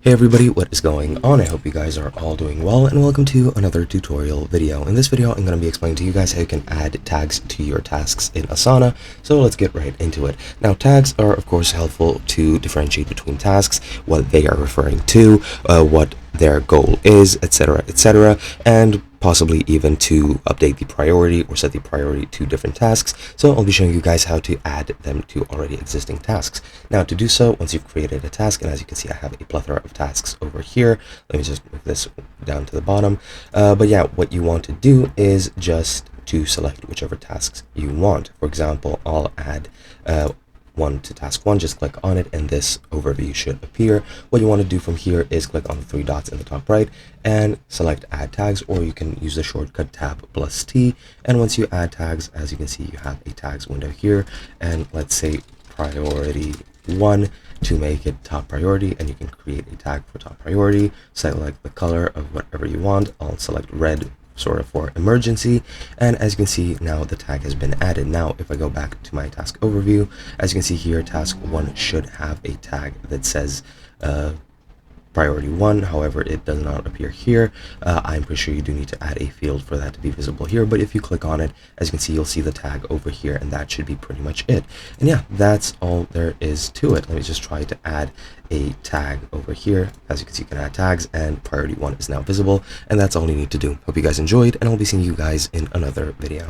Hey everybody, what is going on? I hope you guys are all doing well, and welcome to another tutorial video. In this video, I'm going to be explaining to you guys how you can add tags to your tasks in Asana, so let's get right into it. Now, tags are of course helpful to differentiate between tasks, what they are referring to, what their goal is, etc., and possibly even to update the priority or set the priority to different tasks. So I'll be showing you guys how to add them to already existing tasks. Now, to do so, once you've created a task, and as you can see, I have a plethora of tasks over here. Let me just move this down to the bottom. But yeah, what you want to do is just to select whichever tasks you want. For example, I'll add one to task 1, just click on it and this overview should appear. What you want to do from here is click on the 3 dots in the top right and select add tags, or you can use the shortcut tab plus T. And once you add tags, as you can see, you have a tags window here, and let's say priority 1 to make it top priority, and you can create a tag for top priority. Select the color of whatever you want. I'll select red sort of for emergency, and as you can see, now the tag has been added. Now if I go back to my task overview, as you can see here, task 1 should have a tag that says priority 1. However, it does not appear here. I'm pretty sure you do need to add a field for that to be visible here, but if you click on it, as you can see, you'll see the tag over here, and that should be pretty much it. And yeah, that's all there is to it. Let me just try to add a tag over here. As you can see, you can add tags, and priority 1 is now visible, and that's all you need to do. Hope you guys enjoyed, and I'll be seeing you guys in another video.